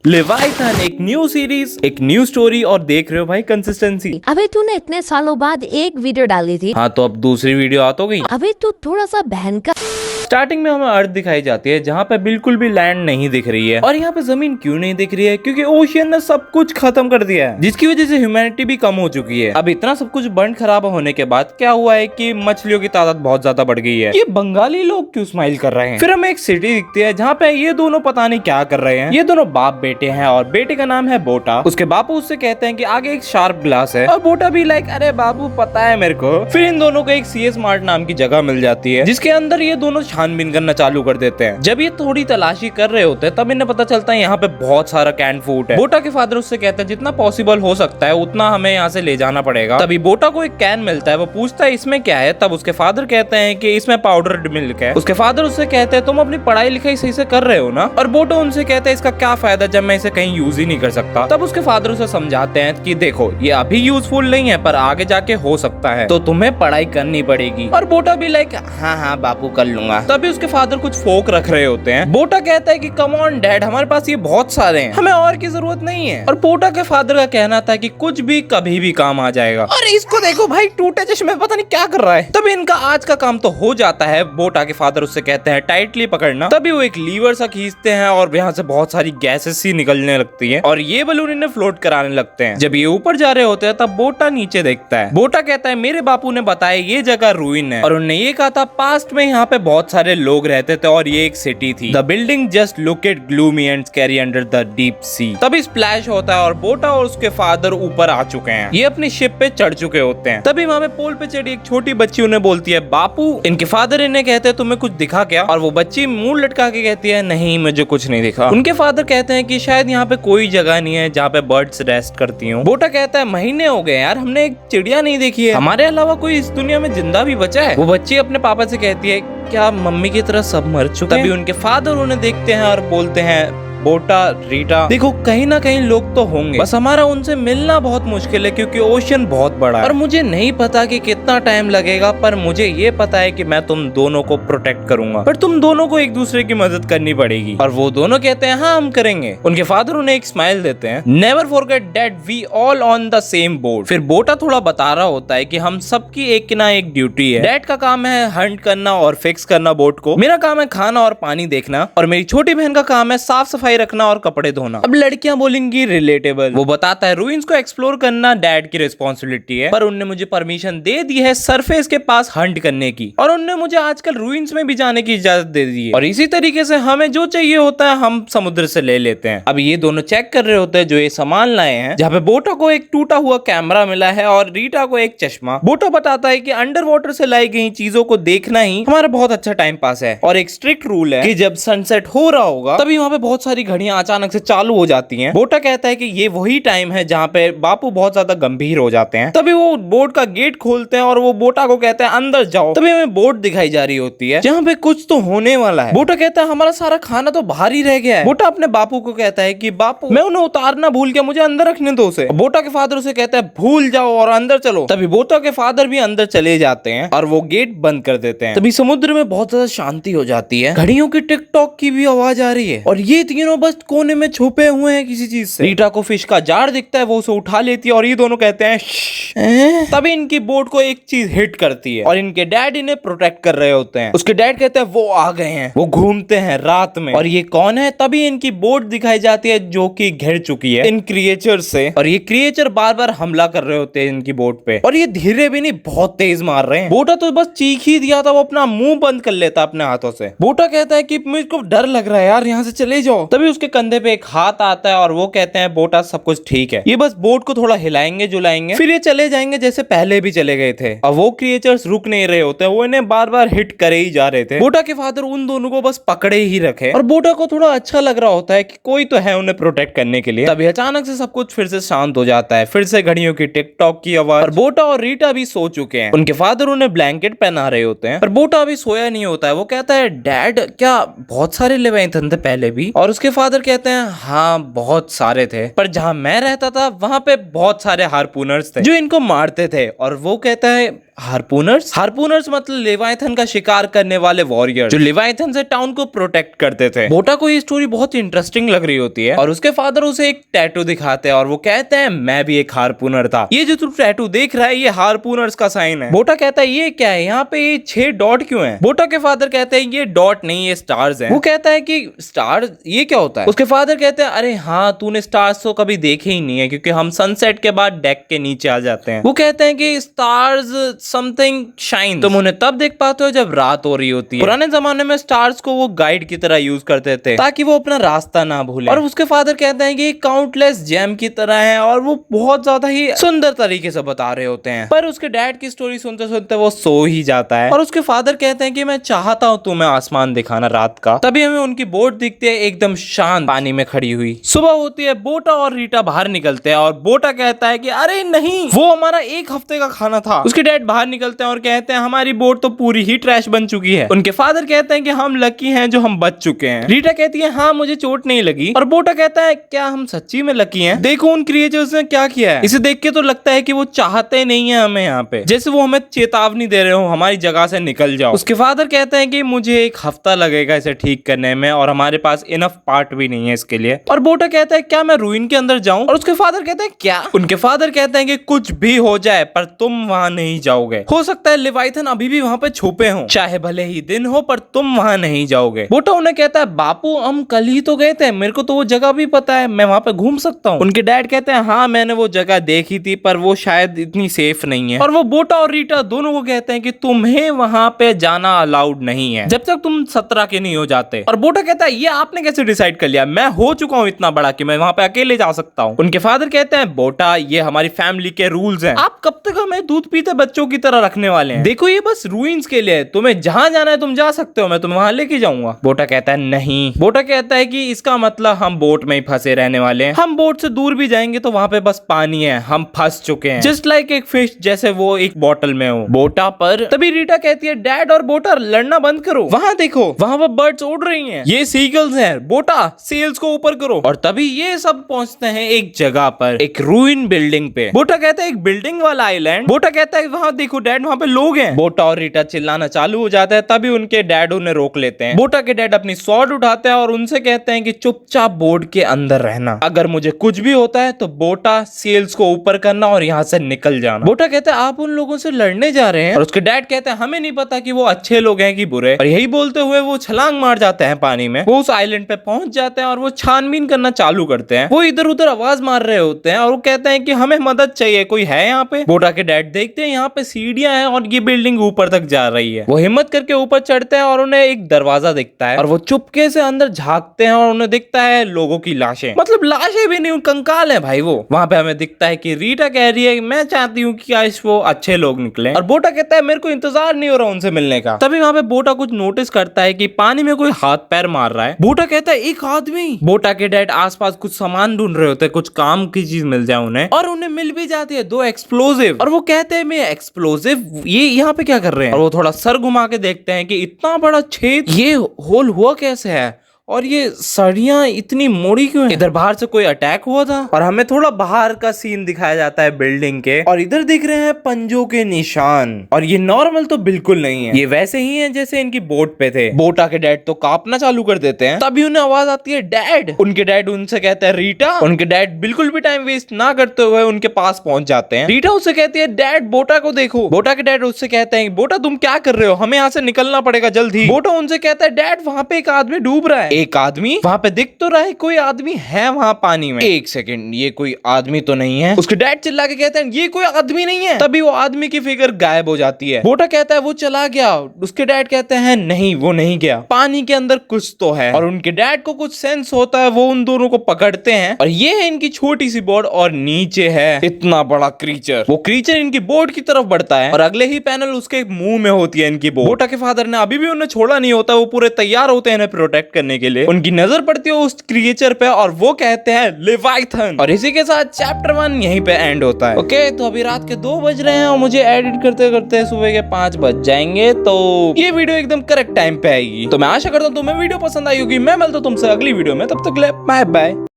Leviathan एक new series, एक new story और देख रहे हो भाई कंसिस्टेंसी। अबे तूने इतने सालों बाद एक वीडियो डाली थी। हाँ तो अब दूसरी वीडियो आ तो गई। अबे तू थोड़ा सा बहन का। स्टार्टिंग में हमें अर्थ दिखाई जाती है जहाँ पे बिल्कुल भी लैंड नहीं दिख रही है। और यहाँ पे जमीन क्यों नहीं दिख रही है? क्योंकि ओशियन ने सब कुछ खत्म कर दिया है, जिसकी वजह से ह्यूमैनिटी भी कम हो चुकी है। अब इतना सब कुछ बंड खराब होने के बाद क्या हुआ है कि मछलियों की तादाद बहुत ज्यादा बढ़ गई है। ये बंगाली लोग क्यों स्माइल कर रहे हैं? फिर हमें एक सिटी दिखती है जहाँ पे ये दोनों पता नहीं क्या कर रहे हैं। ये दोनों बाप बेटे हैं और बेटे का नाम है बोटा। उसके बापू उससे कहते हैं कि आगे एक शार्प ग्लास है और बोटा भी लाइक अरे बाबू पता है मेरे को। फिर इन दोनों को एक सीए स्मार्ट नाम की जगह मिल जाती है जिसके अंदर ये दोनों छानबीन करना चालू कर देते हैं। जब ये थोड़ी तलाशी कर रहे होते हैं तब इन्हें पता चलता है यहाँ पे बहुत सारा कैन फूड है। बोटा के फादर उससे कहते हैं जितना पॉसिबल हो सकता है उतना हमें यहाँ से ले जाना पड़ेगा। तभी बोटा को एक कैन मिलता है। वो पूछता है इसमें क्या है? तब उसके फादर कहते हैं कि इसमें पाउडर्ड मिल्क है। उसके फादर उससे कहते हैं तुम अपनी पढ़ाई लिखाई सही से कर रहे हो ना? और बोटा उनसे कहते हैं इसका क्या फायदा जब मैं इसे कहीं यूज ही नहीं कर सकता। तब उसके फादर उसे समझाते हैं कि देखो ये अभी यूजफुल नहीं है पर आगे जाके हो सकता है, तो तुम्हें पढ़ाई करनी पड़ेगी। और बोटा भी लाइक हाँ बापू कर लूंगा। तभी उसके फादर कुछ फोक रख रहे होते हैं। बोटा कहता है कि कम ऑन डैड, हमारे पास ये बहुत सारे हैं, हमें और की जरूरत नहीं है। और बोटा के फादर का कहना था कि कुछ भी कभी भी काम आ जाएगा। और इसको देखो भाई टूटे चश्मे पता नहीं क्या कर रहा है। तभी इनका आज का काम तो हो जाता है। बोटा के फादर उससे कहते हैं टाइटली पकड़ना। तभी वो एक लीवर सा खींचते हैं और यहाँ से बहुत सारी गैसेस सी निकलने लगती है और ये बलून इन्हें फ्लोट कराने लगते हैं। जब ये ऊपर जा रहे होते हैं तब बोटा नीचे देखता है। बोटा कहता है मेरे बापू ने बताया ये जगह रूइन है और उन्होंने ये कहा था पास्ट में यहाँ पे बहुत सारे लोग रहते थे और ये एक सिटी थी। The building just look it gloomy and scary under the deep sea. तभी स्प्लैश होता है और बोटा और उसके फादर ऊपर आ चुके हैं। ये अपनी शिप पे चढ़ चुके होते हैं। तभी वहाँ पे पोल पे चढ़ी एक छोटी बच्ची उन्हें बोलती है बापू। इनके फादर इन्हें कहते हैं तुम्हें कुछ दिखा क्या? और वो बच्ची मुंह लटका के कहती है नहीं मुझे कुछ नहीं दिखा। उनके फादर कहते हैं कि शायद यहाँ पे कोई जगह नहीं है जहाँ पे बर्ड्स रेस्ट करती हूँ। बोटा कहता है महीने हो गए यार हमने एक चिड़िया नहीं देखी है, हमारे अलावा कोई इस दुनिया में जिंदा भी बचा है? वो बच्ची अपने पापा से कहती है क्या मम्मी की तरह सब मर चुके हैं? तभी उनके फादर उन्हें देखते हैं और बोलते हैं बोटा रीटा देखो कहीं ना कहीं लोग तो होंगे, बस हमारा उनसे मिलना बहुत मुश्किल है क्योंकि ओशन बहुत बड़ा है और मुझे नहीं पता कि कितना टाइम लगेगा, पर मुझे ये पता है कि मैं तुम दोनों को प्रोटेक्ट करूंगा, पर तुम दोनों को एक दूसरे की मदद करनी पड़ेगी। और वो दोनों कहते हैं हाँ हम करेंगे। उनके फादर उन्हें एक स्माइल देते हैं। Never forget that we all on the same boat. फिर बोटा थोड़ा बता रहा होता है कि हम सबकी एक ना एक ड्यूटी है। डैड का काम है हंट करना और फिक्स करना बोट को, मेरा काम है खाना और पानी देखना, और मेरी छोटी बहन का काम है साफ सफाई रखना और कपड़े धोना। अब लड़कियां बोलेंगी रिलेटेबल। वो बताता है रूइंस को एक्सप्लोर करना डैड की रिस्पॉन्सिबिलिटी है, पर उनने मुझे परमिशन दे दी है सरफेस के पास हंट करने की, और उनने मुझे आजकल रूइंस में भी जाने की इजाजत दे दी है। और इसी तरीके से हमें जो चाहिए होता है हम समुद्र से ले लेते हैं। अब ये दोनों चेक कर रहे होते हैं जो ये सामान लाए हैं, जहाँ पे बोटा को एक टूटा हुआ कैमरा मिला है और रीटा को एक चश्मा। बोटा बताता है कि अंडर वाटर से लाई गई चीजों को देखना ही हमारा बहुत अच्छा टाइम पास है, और एक स्ट्रिक्ट रूल है कि जब सनसेट हो रहा होगा तभी वहाँ पे बहुत सारी घड़ियां अचानक से चालू हो जाती हैं। बोटा कहता है कि ये वही टाइम है जहाँ पे बापू बहुत ज्यादा गंभीर हो जाते हैं। तभी वो बोट का गेट खोलते हैं और वो बोटा को कहते हैं अंदर जाओ। तभी हमें बोट दिखाई जा रही होती है जहाँ पे कुछ तो होने वाला है। बोटा कहता है हमारा सारा खाना तो बाहर ही रह गया है। बोटा अपने बापू को कहता है कि बापू मैं उन्हें उतारना भूल गया, मुझे अंदर रखने दो उसे। बोटा के फादर उसे कहता है भूल जाओ और अंदर चलो। तभी बोटा के फादर भी अंदर चले जाते हैं और वो गेट बंद कर देते हैं। तभी समुद्र में बहुत ज्यादा शांति हो जाती है। घड़ियों की टिक टॉक की भी आवाज आ रही है और ये तीनों बस कोने में छुपे हुए हैं किसी चीज से। रीटा को फिश का जार दिखता है, वो उसे उठा लेती है और ये दोनों कहते हैं तभी इनकी बोट को एक चीज हिट करती है और इनके डैड इन्हें प्रोटेक्ट कर रहे होते हैं। उसके डैड कहते हैं वो आ गए हैं। वो घूमते हैं रात में और ये कौन है? तभी इनकी बोट दिखाई जाती है जो कि घिर चुकी है इन क्रिएचर से, और ये क्रिएचर बार बार हमला कर रहे होते हैं इनकी बोट पे, और ये धीरे भी नहीं बहुत तेज मार रहे हैं। बोटा तो बस चीख ही दिया था, वो अपना मुंह बंद कर लेता अपने हाथों से। बोटा कहता है कि मुझको डर लग रहा है यार, यहाँ से चले जाओ। तभी उसके कंधे पे एक हाथ आता है और वो कहते हैं बोटा सब कुछ ठीक है, ये बस बोट को थोड़ा हिलाएंगे जुलाएंगे फिर ये चले जाएंगे जैसे पहले भी चले गए थे। अब वो क्रिएचर्स रुक नहीं रहे होते, वो इन्हें बार बार हिट करे ही जा रहे थे। बोटा के फादर उन दोनों को बस पकड़े ही रखे और बोटा को थोड़ा अच्छा लग रहा होता है कि कोई तो है उन्हें प्रोटेक्ट करने के लिए। तभी अचानक से सब कुछ फिर से शांत हो जाता है, फिर से घड़ियों की टिक टॉक की आवाज, और बोटा और रीटा भी सो चुके हैं। उनके फादर उन्हें ब्लैंकेट पहना रहे होते हैं, पर बोटा अभी सोया नहीं होता है। वो कहता है डैड क्या बहुत सारे लेवाइथन थे पहले भी? और उसके फादर कहते हैं हाँ बहुत सारे थे, पर जहां मैं रहता था वहां पे बहुत सारे हार्पूनर्स थे जो इनको मारते थे। और वो कहता है हार्पूनर्स? हार्पूनर्स मतलब लेवाइथन का शिकार करने वाले वॉरियर जो लेवाइथन से टाउन को प्रोटेक्ट करते थे। बोटा को ये स्टोरी बहुत इंटरेस्टिंग लग रही होती है और उसके फादर उसे एक टैटू दिखाते हैं और वो कहते हैं मैं भी एक हार्पूनर था। ये जो तू टैटू देख रहा है ये हार्पूनर्स का साइन है। बोटा कहता है ये क्या है, यहाँ पे ये 6 डॉट क्यों है? बोटा के फादर कहते हैं ये डॉट नहीं ये स्टार्स हैं। वो कहता है कि स्टार ये क्या होता है? उसके फादर कहते हैं अरे हाँ तूने स्टार्स तो कभी देखे ही नहीं है क्योंकि हम सनसेट के बाद डेक के नीचे आ जाते हैं। वो कहते हैं कि स्टार्स समथिंग शाइन तुम उन्हें तब देख पाते हो जब रात हो रही होती है। पुराने जमाने में स्टार्स को वो गाइड की तरह यूज करते थे ताकि वो अपना रास्ता ना भूले। और उसके फादर कहते हैं कि काउंटलेस जेम की तरह है और वो बहुत ज्यादा ही सुंदर तरीके से बता रहे होते हैं। पर उसके डैड की स्टोरी सुनते सुनते वो सो ही जाता है और उसके फादर कहते हैं कि मैं चाहता हूँ तुम्हें आसमान दिखाना रात का। तभी हमें उनकी बोट दिखती है एकदम शांत पानी में खड़ी हुई। सुबह होती है, बोटा और रीटा बाहर निकलते हैं और बोटा कहता है कि अरे नहीं वो हमारा 1 हफ्ते का खाना था। उसके डैड बाहर निकलते हैं और कहते हैं हमारी बोट तो पूरी ही ट्रैश बन चुकी है। उनके फादर कहते हैं कि हम लकी हैं जो हम बच चुके हैं। रीटा कहती है हाँ मुझे चोट नहीं लगी और बोटा कहता है क्या हम सच्ची में लकी हैं? देखो उन क्रिएचर्स ने क्या किया है। इसे देख के तो लगता है कि वो चाहते नहीं है हमें यहाँ पे, जैसे वो हमें चेतावनी दे रहे हो हमारी जगह से निकल जाओ। उसके फादर कहते हैं कि मुझे 1 हफ्ता लगेगा इसे ठीक करने में और हमारे पास इनफ पार्ट भी नहीं है इसके लिए। और बोटा कहता है क्या मैं रूइन के अंदर जाऊं? और उसके फादर कहते हैं क्या? उनके फादर कहते हैं कि कुछ भी हो जाए पर तुम वहां नहीं जाओगे। हो सकता है लेवाइथन अभी भी वहां पे छुपे हों, चाहे भले ही दिन हो पर तुम वहां नहीं जाओगे। बोटा उन्हें कहता है बापू हम कल ही तो गए थे, मेरे को तो वो जगह भी पता है, मैं वहां पे घूम सकता हूँ। उनके डैड कहते हैं हाँ मैंने वो जगह देखी थी पर वो शायद इतनी सेफ नहीं है। और वो बोटा और रीटा दोनों को कहते हैं कि तुम्हें वहां पे जाना अलाउड नहीं है जब तक तुम 17 के नहीं हो जाते। और बोटा कहता है ये आपने कैसे डिसाइड कर लिया? मैं हो चुका हूँ इतना बड़ा कि मैं वहां पे अकेले जा सकता हूँ। उनके फादर कहते हैं बोटा ये हमारी फैमिली के रूल्स हैं, आप कब तक हमें दूध पीते बच्चों की तरह रखने वाले हैं? देखो ये बस रूइंस के लिए, तुम्हें जहां जाना है तुम जा सकते हो, मैं तुम्हें वहां लेके जाऊंगा। बोटा कहता है नहीं। बोटा कहता है कि इसका मतलब हम बोट में ही फंसे रहने वाले हैं, हम बोट से दूर भी जाएंगे तो वहां पे बस पानी है, हम फंस चुके हैं जस्ट लाइक एक फिश, जैसे वो एक बॉटल में हो। बोटा पर तभी रीटा कहती है डैड और बोटा लड़ना बंद करो, वहां देखो वहां पर बर्ड्स उड़ रही हैं, ये सीगल्स हैं, बोटा सेल्स को ऊपर करो। और तभी ये सब पहुंचते हैं एक जगह पर, एक रूइन बिल्डिंग पे। बोटा कहता है एक बिल्डिंग वाला आइलैंड। बोटा कहता है वहां देखो डैड वहां पे लोग हैं। बोटा और रीटा चिल्लाना चालू हो जाता है, तभी उनके डैड उन्हें रोक लेते हैं। बोटा के डैड अपनी स्वॉर्ड उठाते हैं और उनसे कहते हैं कि चुपचाप बोट के अंदर रहना, अगर मुझे कुछ भी होता है तो बोटा सेल्स को ऊपर करना और यहाँ से निकल जाना। बोटा कहता है आप उन लोगों से लड़ने जा रहे हैं? और उसके डैड कहते हैं हमें नहीं पता कि वो अच्छे लोग हैं कि बुरे। और यही बोलते हुए वो छलांग मार जाते हैं पानी में। वो उस आइलैंड पे पहुंच जाते हैं और वो छानबीन करना चालू करते हैं। वो इधर उधर आवाज मार रहे होते हैं और वो कहते हैं कि हमें मदद चाहिए, कोई है यहाँ पे? बोटा के डैड देखते हैं यहाँ पे सीढ़ियां हैं और ये बिल्डिंग ऊपर तक जा रही है। वो हिम्मत करके ऊपर चढ़ते हैं और उन्हें एक दरवाजा दिखता है और वो चुपके से अंदर झांकते हैं और उन्हें दिखता है लोगों की लाशें, मतलब लाशें भी नहीं कंकाल है भाई। वो वहां पे हमें दिखता है कि रीटा कह रही है मैं चाहती हूँ कि आज वो अच्छे लोग निकले और बोटा कहता है मेरे को इंतजार नहीं हो रहा उनसे मिलने का। तभी वहां पे बोटा कुछ नोटिस करता है कि पानी में कोई हाथ पैर मार रहा है। बोटा कहता है एक आदमी। बोटा के डैड आसपास कुछ सामान ढूंढ रहे होते हैं, कुछ काम की चीज मिल जाए उन्हें, और उन्हें मिल भी जाती है 2 एक्सप्लोजिव। और वो कहते हैं मैं एक्सप्लोजिव ये यहाँ पे क्या कर रहे हैं? और वो थोड़ा सर घुमा के देखते हैं कि इतना बड़ा छेद, ये होल हुआ कैसे है और ये सड़ियां इतनी मोड़ी क्यों है? इधर बाहर से कोई अटैक हुआ था। और हमें थोड़ा बाहर का सीन दिखाया जाता है बिल्डिंग के, और इधर दिख रहे हैं पंजों के निशान। और ये नॉर्मल तो बिल्कुल नहीं है, ये वैसे ही है जैसे इनकी बोट पे थे। बोटा के डैड तो कांपना चालू कर देते हैं। तभी उन्हें आवाज आती है डैड। उनके डैड उनसे कहते हैं रीटा। उनके डैड बिल्कुल भी टाइम वेस्ट ना करते हुए उनके पास पहुंच जाते हैं। रीटा उससे कहती है डैड बोटा को देखो। बोटा के डैड उससे कहते हैं बोटा तुम क्या कर रहे हो, हमें यहाँ से निकलना पड़ेगा जल्दी। बोटा उनसे कहता है डैड वहाँ पे एक आदमी डूब रहा है। एक आदमी? वहां पे दिख तो रहा है कोई आदमी है वहां पानी में। एक सेकंड, ये कोई आदमी तो नहीं है। उसके डैड चिल्ला के कहते हैं ये कोई आदमी नहीं है। तभी वो आदमी की फिगर गायब हो जाती है। बोटा कहता है वो चला गया। उसके डैड कहते हैं नहीं वो नहीं गया, पानी के अंदर कुछ तो है। और उनके डैड को कुछ सेंस होता है, वो उन दोनों को पकड़ते हैं और ये है इनकी छोटी सी बोट और नीचे है इतना बड़ा क्रीचर। वो क्रीचर इनकी बोट की तरफ बढ़ता है और अगले ही पैनल उसके मुंह में होती है इनकी बोट। बोटा के फादर ने अभी भी उन्हें छोड़ा नहीं होता, वो पूरे तैयार होते हैं इन्हें प्रोटेक्ट करने के लिए। उनकी नजर पड़ती है उस क्रिएचर पे और वो कहते हैं लेवाइथन। और इसी के साथ चैप्टर 1 यहीं पे एंड होता है। ओके, तो अभी रात के 2 बज रहे हैं और मुझे एडिट करते करते सुबह के 5 बज जाएंगे, तो ये वीडियो एकदम करेक्ट टाइम पे आएगी। तो मैं आशा करता हूँ तुम्हें वीडियो पसंद आई होगी। मैं मिलता हूँ तुमसे अगली वीडियो में, तब तक ले बाय बाय।